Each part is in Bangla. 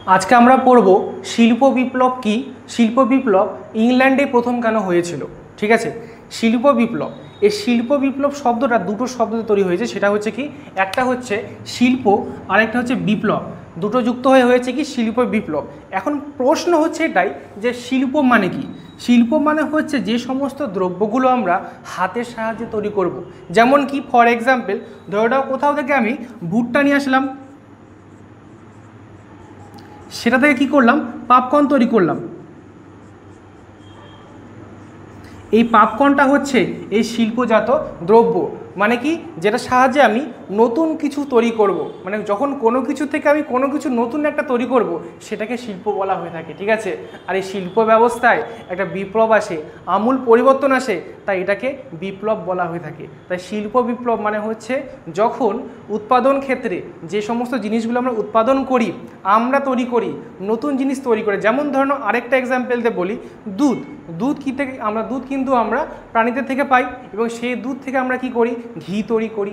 আজকে আমরা পড়ব শিল্প বিপ্লব কি, শিল্প বিপ্লব ইংল্যান্ডে প্রথম কেন হয়েছিল। ঠিক আছে, শিল্প বিপ্লব, এই শিল্প বিপ্লব শব্দটা দুটো শব্দতে তৈরি হয়েছে। সেটা হচ্ছে কি, একটা হচ্ছে শিল্প আর একটা হচ্ছে বিপ্লব, দুটো যুক্ত হয়ে হয়েছে কি শিল্প বিপ্লব। এখন প্রশ্ন হচ্ছে এটাই যে শিল্প মানে কি। শিল্প মানে হচ্ছে যে সমস্ত দ্রব্যগুলো আমরা হাতের সাহায্যে তৈরি করব। যেমন কি, ফর এক্সাম্পল ধরে নাও কোথাও থেকে আমি ভুট্টা নিয়ে আসলাম, সেটা থেকে কি করলাম, পপকর্ন তৈরি করলাম। এই পপকর্নটা হচ্ছে এই শিল্পজাত দ্রব্য, মানে কি, যেটা সাহায্যে আমি নতুন কিছু তৈরি করব। মানে যখন কোনো কিছু থেকে আমি কোনো কিছু নতুন একটা তৈরি করব, সেটাকে শিল্প বলা হয়ে থাকে। ঠিক আছে, আর এই শিল্প ব্যবস্থায় একটা বিপ্লব আসে, আমূল পরিবর্তন আসে, তাই এটাকে বিপ্লব বলা হয়ে থাকে। তাই শিল্প বিপ্লব মানে হচ্ছে যখন উৎপাদন ক্ষেত্রে যে সমস্ত জিনিসগুলো আমরা উৎপাদন করি, আমরা তৈরি করি, নতুন জিনিস তৈরি করে। যেমন ধরুন আরেকটা এক্সাম্পল দিয়ে বলি, দুধ। দুধ কী থেকে আমরা, দুধ কিন্তু আমরা প্রাণীদের থেকে পাই, এবং সেই দুধ থেকে আমরা কি করি, ঘি তৈরি করি,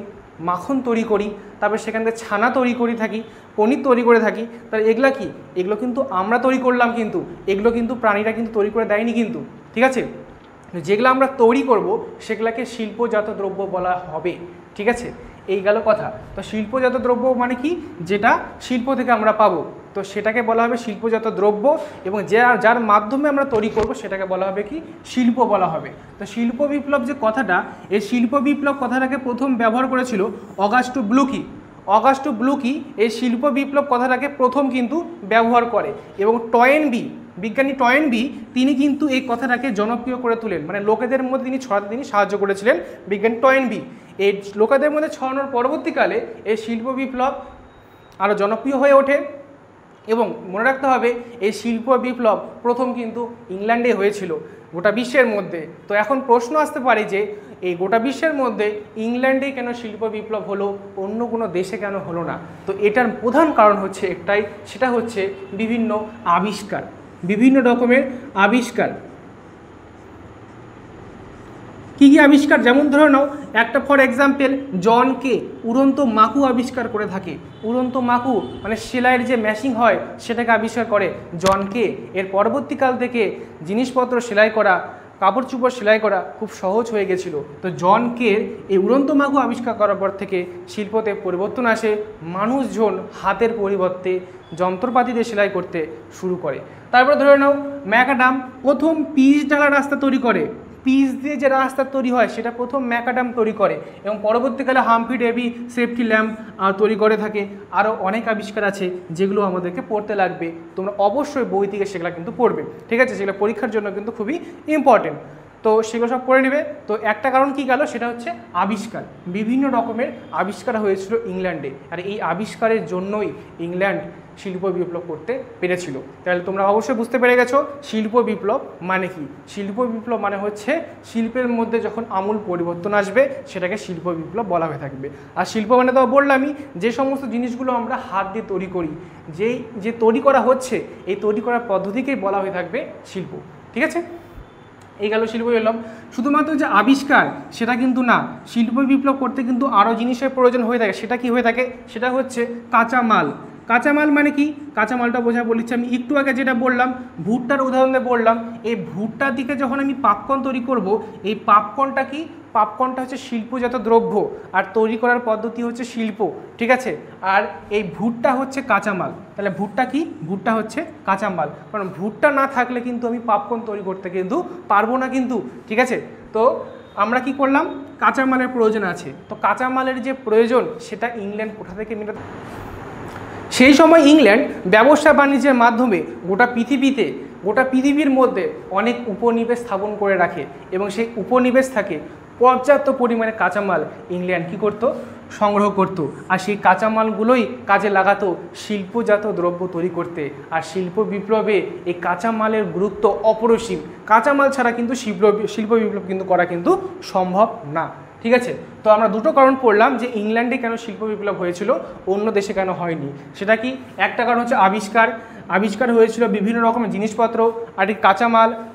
মাখন তৈরি করি, তারপর সেখান থেকে ছানা তৈরি করে থাকি, পনির তৈরি করে থাকি। তাহলে এগুলা কি, এগুলো কিন্তু আমরা তৈরি করলাম, কিন্তু এগুলো কিন্তু প্রাণীরা কিন্তু তৈরি করে দেয়নি কিন্তু। ঠিক আছে, যেগুলো আমরা তৈরি করব সেগুলোকে শিল্পজাত দ্রব্য বলা হবে। ঠিক আছে, এই গেল কথা। তো শিল্পজাত দ্রব্য মানে কি, যেটা শিল্প থেকে আমরা পাবো, তো সেটাকে বলা হবে শিল্পজাত দ্রব্য, এবং যার মাধ্যমে আমরা তৈরি করব সেটাকে বলা হবে কি, শিল্প বলা হবে। তো শিল্প বিপ্লব যে কথাটা, এই শিল্প বিপ্লব কথাটাকে প্রথম ব্যবহার করেছিল অগাস্টো ব্লুকি। অগাস্টো ব্লুকি এই শিল্প বিপ্লব কথাটাকে প্রথম কিন্তু ব্যবহার করে, এবং টয়েনবি, বিজ্ঞানী টয়েনবি, তিনি কিন্তু এই কথাটাকে জনপ্রিয় করে তোলেন, মানে লোকেদের মধ্যে তিনি ছড়াতে তিনি সাহায্য করেছিলেন বিজ্ঞানী টয়েনবি। এই লোকেদের মধ্যে ছড়ানোর পরবর্তীকালে এই শিল্প বিপ্লব আরও জনপ্রিয় হয়ে ওঠে। এবং মনে রাখতে হবে, এই শিল্প বিপ্লব প্রথম কিন্তু ইংল্যান্ডে হয়েছিল, গোটা বিশ্বের মধ্যে। তো এখন প্রশ্ন আসতে পারে যে এই গোটা বিশ্বের মধ্যে ইংল্যান্ডে কেন শিল্প বিপ্লব হলো, অন্য কোনো দেশে কেন হলো না? তো এটার প্রধান কারণ হচ্ছে একটাই, সেটা হচ্ছে বিভিন্ন আবিষ্কার, বিভিন্ন রকমের আবিষ্কার। কী কী আবিষ্কার? যেমন ধরে নাও একটা, ফর এক্সাম্পল জন কে উড়ন্ত মাকু আবিষ্কার করে থাকে। উড়ন্ত মাকু মানে সেলাইয়ের যে মেশিন হয় সেটাকে আবিষ্কার করে জন কে। এর পরবর্তীকাল থেকে জিনিসপত্র সেলাই করা, কাপড় চোপড় সেলাই করা খুব সহজ হয়ে গেছিল। তো জন কে এই উড়ন্ত মাকু আবিষ্কার করার পর থেকে শিল্পতে পরিবর্তন আসে, মানুষজন হাতের পরিবর্তে যন্ত্রপাতি দিয়ে সেলাই করতে শুরু করে। তারপর ধরে নাও ম্যাকআডাম প্রথম পিচ ঢালা রাস্তা তৈরি করে। পিচ দিয়ে যে রাস্তা তৈরি হয় সেটা প্রথম ম্যাকআডাম তৈরি করে, এবং পরবর্তীকালে হামফ্রি ডেভি সেফটি ল্যাম্প তৈরি করে থাকে। আরও অনেক আবিষ্কার আছে যেগুলো আমাদেরকে পড়তে লাগবে, তোমরা অবশ্যই বই থেকে সেগুলো কিন্তু পড়বে। ঠিক আছে, সেগুলো পরীক্ষার জন্য কিন্তু খুবই ইম্পর্টেন্ট, তো সেগুলো সব পড়ে নেবে। তো একটা কারণ কি গেল, সেটা হচ্ছে আবিষ্কার। বিভিন্ন রকমের আবিষ্কার হয়েছিল ইংল্যান্ডে, আর এই আবিষ্কারের জন্যই ইংল্যান্ড শিল্প বিপ্লব করতে পেরেছিল। তাহলে তোমরা অবশ্যই বুঝতে পেরে গেছো শিল্প বিপ্লব মানে কি। শিল্প বিপ্লব মানে হচ্ছে শিল্পের মধ্যে যখন আমূল পরিবর্তন আসবে সেটাকে শিল্প বিপ্লব বলা হয়ে থাকবে। আর শিল্প মানে তো বললামই, যে সমস্ত জিনিসগুলো আমরা হাত দিয়ে তৈরি করি, যে তৈরি করা হচ্ছে, এই তৈরি করার পদ্ধতিকেই বলা হয়ে থাকবে শিল্প। ঠিক আছে, এই গেল শিল্প বিপ্লব। শুধুমাত্র যে আবিষ্কার সেটা কিন্তু না, শিল্প বিপ্লব করতে কিন্তু আরও জিনিসের প্রয়োজন হয়ে থাকে। সেটা কি হয়ে থাকে, সেটা হচ্ছে কাঁচামাল। কাঁচামাল মানে কি, কাঁচামালটা বোঝা বলেছি আমি একটু আগে, যেটা বললাম ভুট্টার উদাহরণ দিয়ে বললাম। এই ভুট্টার দিকে যখন আমি পপকর্ন তৈরি করব, এই পপকর্নটা কি, পপকর্নটা হচ্ছে শিল্পজাত দ্রব্য, আর তৈরি করার পদ্ধতি হচ্ছে শিল্প। ঠিক আছে, আর এই ভুট্টা হচ্ছে কাঁচামাল। তাহলে ভুট্টা কি, ভুট্টা হচ্ছে কাঁচামাল, কারণ ভুট্টা না থাকলে কিন্তু আমি পপকর্ন তৈরি করতে কিন্তু পারবো না কিন্তু। ঠিক আছে, তো আমরা কি করলাম, কাঁচামালের প্রয়োজন আছে। তো কাঁচামালের যে প্রয়োজন সেটা ইংল্যান্ড কোথা থেকে মেটাতে, সেই সময় ইংল্যান্ড ব্যবসা বাণিজ্যের মাধ্যমে গোটা পৃথিবীর মধ্যে অনেক উপনিবেশ স্থাপন করে রাখে, এবং সেই উপনিবেশ থাকে পর্যাপ্ত পরিমাণে কাঁচামাল ইংল্যান্ড কী করতো, সংগ্রহ করত, আর সেই কাঁচামালগুলোই কাজে লাগাতো শিল্পজাত দ্রব্য তৈরি করতে। আর শিল্প বিপ্লবে এই কাঁচামালের গুরুত্ব অপরিসীম। কাঁচামাল ছাড়া কিন্তু শিল্প বিপ্লব কিন্তু করা কিন্তু সম্ভব না। ঠিক আছে, তো আমরা দুটো কারণ পড়লাম যে ইংল্যান্ডে কেন শিল্প বিপ্লব হয়েছিল, অন্য দেশে কেন হয়নি। সেটা কি, একটা কারণ হচ্ছে আবিষ্কার, আবিষ্কার হয়েছিল বিভিন্ন রকমের জিনিসপত্র আর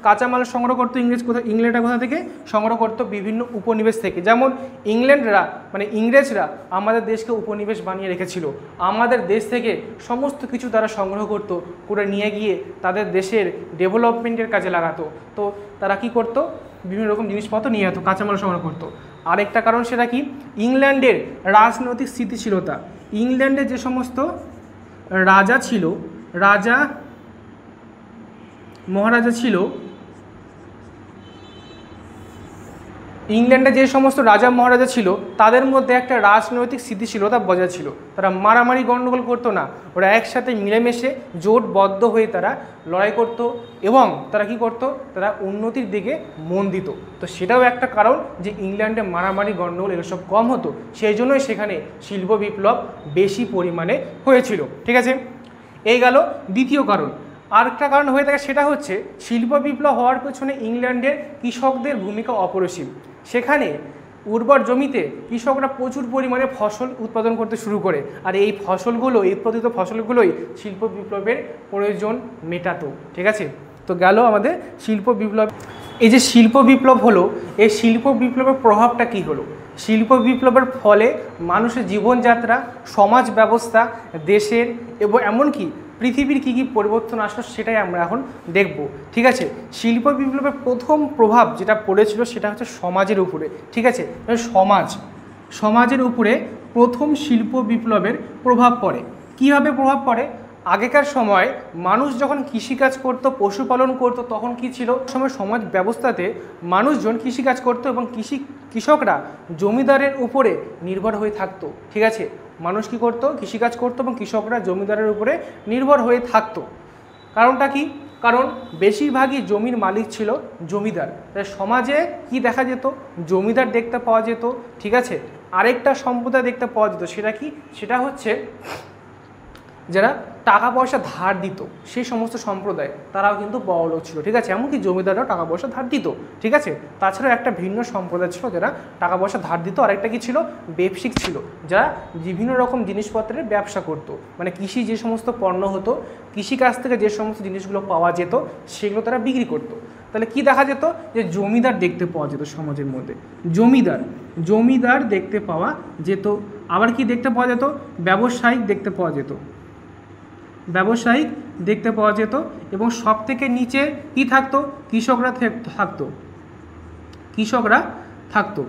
কাঁচামাল সংগ্রহ করতো ইংল্যান্ডরা কোথা থেকে সংগ্রহ করতো বিভিন্ন উপনিবেশ থেকে। যেমন ইংরেজরা আমাদের দেশকে উপনিবেশ বানিয়ে রেখেছিল, আমাদের দেশ থেকে সমস্ত কিছু তারা সংগ্রহ করে নিয়ে গিয়ে তাদের দেশের ডেভেলপমেন্টের কাজে লাগাতো। তো তারা কি করতো, বিভিন্ন রকম জিনিসপত্র নিয়ে যেত, কাঁচামাল সংগ্রহ করতো। আরেকটা কারণ সেটা কি, ইংল্যান্ডের রাজনৈতিক স্থিতিশীলতা। ইংল্যান্ডে যে সমস্ত রাজা ছিল, রাজা মহারাজা ছিল, ইংল্যান্ডে যে সমস্ত রাজা মহারাজা ছিল তাদের মধ্যে একটা রাজনৈতিক স্থিতিশীলতা বজায় ছিল। তারা মারামারি গণ্ডগোল করতো না, ওরা একসাথে মিলেমিশে জোটবদ্ধ হয়ে তারা লড়াই করত এবং তারা কি করত, তারা উন্নতির দিকে মন দিত। তো সেটাও একটা কারণ যে ইংল্যান্ডে মারামারি গণ্ডগোল এসব কম হতো, সেই জন্যই সেখানে শিল্প বিপ্লব বেশি পরিমাণে হয়েছিল। ঠিক আছে, এই গেল দ্বিতীয় কারণ। আরেকটা কারণ হয়ে থাকে, সেটা হচ্ছে শিল্প বিপ্লব হওয়ার পেছনে ইংল্যান্ডের কৃষকদের ভূমিকা অপরিসীম। সেখানে উর্বর জমিতে কৃষকরা প্রচুর পরিমাণে ফসল উৎপাদন করতে শুরু করে, আর এই উৎপাদিত ফসলগুলোই শিল্প বিপ্লবের প্রয়োজন মেটাতো। ঠিক আছে, তো গেল আমাদের শিল্প বিপ্লব। এই যে শিল্প বিপ্লব হলো, এই শিল্প বিপ্লবের প্রভাবটা কি হলো? শিল্প বিপ্লবের ফলে মানুষের জীবনযাত্রা, সমাজ ব্যবস্থা, দেশের এবং এমনকি পৃথিবীর কী কী পরিবর্তন আসলো সেটাই আমরা এখন দেখব। ঠিক আছে, শিল্প বিপ্লবের প্রথম প্রভাব যেটা পড়েছিল সেটা হচ্ছে সমাজের উপরে। ঠিক আছে, সমাজের উপরে প্রথম শিল্প বিপ্লবের প্রভাব পড়ে। কীভাবে প্রভাব পড়ে? আগেকার সময় মানুষ যখন কৃষিকাজ করতো, পশুপালন করতো, তখন কি ছিল, সমাজ ব্যবস্থাতে মানুষজন কৃষিকাজ করতো এবং কৃষকরা জমিদারের উপরে নির্ভর হয়ে থাকতো। ঠিক আছে, মানুষ কি করতো, কৃষিকাজ করতো এবং কৃষকরা জমিদারের উপরে নির্ভর হয়ে থাকতো। কারণটা কি? কারণ বেশিরভাগই জমির মালিক ছিল জমিদার। তাই সমাজে কি দেখা যেত, জমিদার দেখতে পাওয়া যেত। ঠিক আছে, আরেকটা সম্প্রদায় দেখতে পাওয়া যেত, সেটা কি, সেটা হচ্ছে যারা টাকা পয়সা ধার দিত, সেই সমস্ত সম্প্রদায় তারাও কিন্তু বড়লোক ছিল। ঠিক আছে, এমনকি জমিদাররাও টাকা পয়সা ধার দিত। ঠিক আছে, তাছাড়াও একটা ভিন্ন সম্প্রদায় ছিল যারা টাকা পয়সা ধার দিত। আরেকটা কি ছিল, ব্যবসায়িক ছিল, যারা বিভিন্ন রকম জিনিসপত্রের ব্যবসা করত। মানে কৃষি যে সমস্ত পণ্য হতো, কৃষিকাজ থেকে যে সমস্ত জিনিসগুলো পাওয়া যেত সেগুলো তারা বিক্রি করত। তাহলে কি দেখা যেত, যে জমিদার দেখতে পাওয়া যেত সমাজের মধ্যে, জমিদার দেখতে পাওয়া যেত। আবার কি দেখতে পাওয়া যেত, ব্যবসায়িক দেখতে পাওয়া যেত। এবং সব থেকে নিচে কি থাকতো, কৃষকরা থাকতো।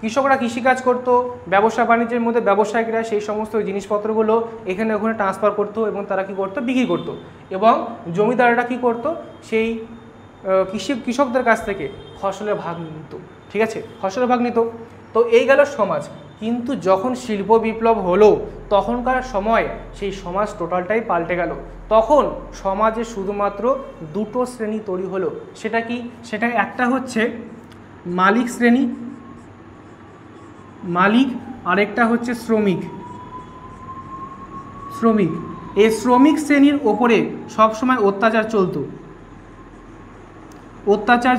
কৃষকরা কৃষিকাজ করত, ব্যবসা বাণিজ্যের মধ্যে ব্যবসায়িকরা সেই সমস্ত জিনিসপত্রগুলো এখানে ওখানে ট্রান্সফার করতো এবং তারা কি করতো, বিক্রি করতো। এবং জমিদাররা কি করতো, সেই কৃষকদের কাছ থেকে ফসলের ভাগ নিত। ঠিক আছে, ফসলের ভাগ নিত। তো এই গেল সমাজ। কিন্তু যখন শিল্প বিপ্লব হলো তখনকার সময় সেই সমাজ টোটালটাই পাল্টে গেল। তখন সমাজে শুধুমাত্র দুটো শ্রেণী তৈরি হলো। সেটা কি? সেটা একটা হচ্ছে মালিক শ্রেণী, আরেকটা হচ্ছে শ্রমিক। এই শ্রমিক শ্রেণীর ওপরে সবসময় অত্যাচার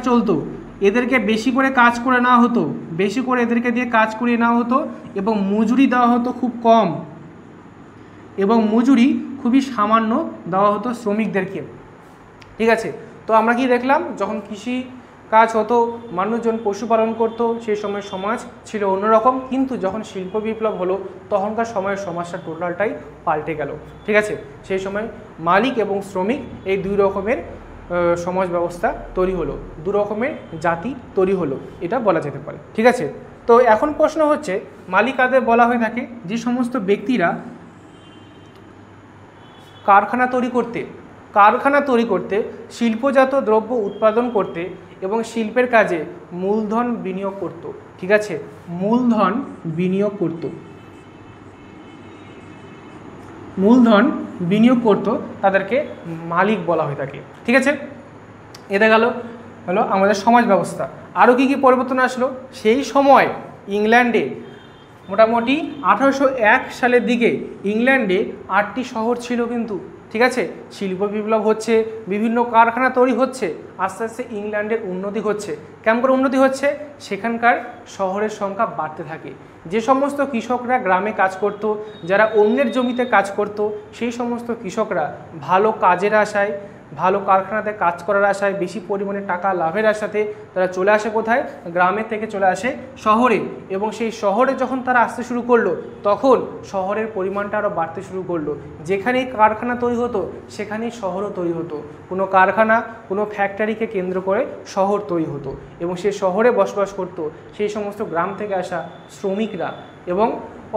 চলতো। এদেরকে বেশি করে কাজ করে নেওয়া হতো, এদেরকে দিয়ে কাজ করিয়ে নেওয়া হতো এবং মজুরি দেওয়া হতো খুব কম, এবং মজুরি খুবই সামান্য দেওয়া হতো শ্রমিকদেরকে। ঠিক আছে, তো আমরা কি দেখলাম, যখন কৃষি কাজ হতো, মানুষজন পশুপালন করতো, সেই সময় সমাজ ছিল অন্যরকম। কিন্তু যখন শিল্প বিপ্লব হলো তখনকার সময়ের সমাজটা টোটালটাই পাল্টে গেল। ঠিক আছে, সেই সময় মালিক এবং শ্রমিক এই দুই রকমের সমাজ ব্যবস্থা তৈরি হলো, দু রকমের জাতি তৈরি হলো, এটা বলা যেতে পারে। ঠিক আছে, তো এখন প্রশ্ন হচ্ছে, মালিক কাদের বলা হয়ে থাকে? যে সমস্ত ব্যক্তিরা কারখানা তৈরি করতে, শিল্পজাত দ্রব্য উৎপাদন করতে এবং শিল্পের কাজে মূলধন বিনিয়োগ করত। ঠিক আছে, মূলধন বিনিয়োগ করত, তাদেরকে মালিক বলা হয়ে থাকে। ঠিক আছে, এটা হলো আমাদের সমাজ ব্যবস্থা। আরও কি পরিবর্তন আসলো? সেই সময় ইংল্যান্ডে মোটামুটি 1801 সালের দিকে ইংল্যান্ডে 8টি শহর ছিল কিন্তু। ঠিক আছে, শিল্প বিপ্লব হচ্ছে, বিভিন্ন কারখানা তৈরি হচ্ছে, আস্তে আস্তে ইংল্যান্ডের উন্নতি হচ্ছে। কেমন করে উন্নতি হচ্ছে? সেখানকার শহরের সংখ্যা বাড়তে থাকে। যে সমস্ত কৃষকরা গ্রামে কাজ করত, যারা অন্যের জমিতে কাজ করত, সেই সমস্ত কৃষকরা ভালো কাজের আশায়, ভালো কারখানাতে কাজ করার আশায়, বেশি পরিমাণে টাকা লাভের আশাতে তারা চলে আসে কোথায়? গ্রামের থেকে চলে আসে শহরে। এবং সেই শহরে যখন তারা আসতে শুরু করলো, তখন শহরের পরিমাণটা আরও বাড়তে শুরু করলো। যেখানেই কারখানা তৈরি হতো সেখানেই শহরও তৈরি হতো। কোনো কারখানা, কোনো ফ্যাক্টরিকে কেন্দ্র করে শহর তৈরি হতো এবং সেই শহরে বসবাস করত সেই সমস্ত গ্রাম থেকে আসা শ্রমিকরা। এবং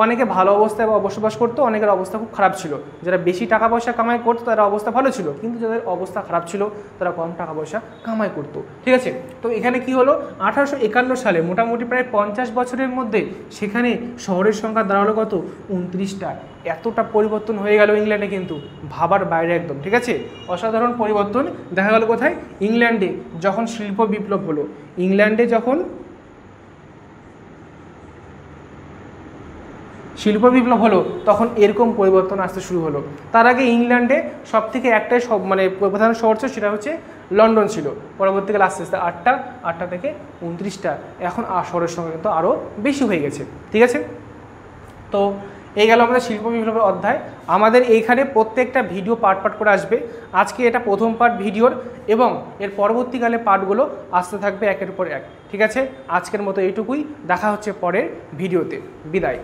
অনেকে ভালো অবস্থায় বসবাস করতো, অনেকের অবস্থা খুব খারাপ ছিল। যারা বেশি টাকা পয়সা কামাই করতো তাদের অবস্থা ভালো ছিল, কিন্তু যাদের অবস্থা খারাপ ছিল তারা কম টাকা পয়সা কামাই করতো। ঠিক আছে, তো এখানে কি হলো? 1851 সালে মোটামুটি প্রায় 50 বছরের মধ্যে সেখানে শহরের সংখ্যা দাঁড়ালো কত? 29টা। এতটা পরিবর্তন হয়ে গেল ইংল্যান্ডে, কিন্তু ভাবার বাইরে একদম। ঠিক আছে, অসাধারণ পরিবর্তন দেখা গেল কোথায়? ইংল্যান্ডে। যখন শিল্প বিপ্লব হলো, ইংল্যান্ডে যখন শিল্প বিপ্লব হলো, তখন এরকম পরিবর্তন আসতে শুরু হলো। তার আগে ইংল্যান্ডে সব থেকে একটাই প্রধান শহর ছিল, সেটা হচ্ছে লন্ডন ছিল। পরবর্তীকালে আস্তে আস্তে 8টা থেকে 29টা, এখন শহরের সংখ্যা কিন্তু আরও বেশি হয়ে গেছে। ঠিক আছে, তো এই গেল আমাদের শিল্প বিপ্লবের অধ্যায়। আমাদের এইখানে প্রত্যেকটা ভিডিও পার্ট করে আসবে। আজকে এটা প্রথম পার্ট ভিডিওর, এবং এর পরবর্তীকালে পার্টগুলো আসতে থাকবে একের পর এক। ঠিক আছে, আজকের মতো এইটুকুই, দেখা হচ্ছে পরের ভিডিওতে। বিদায়।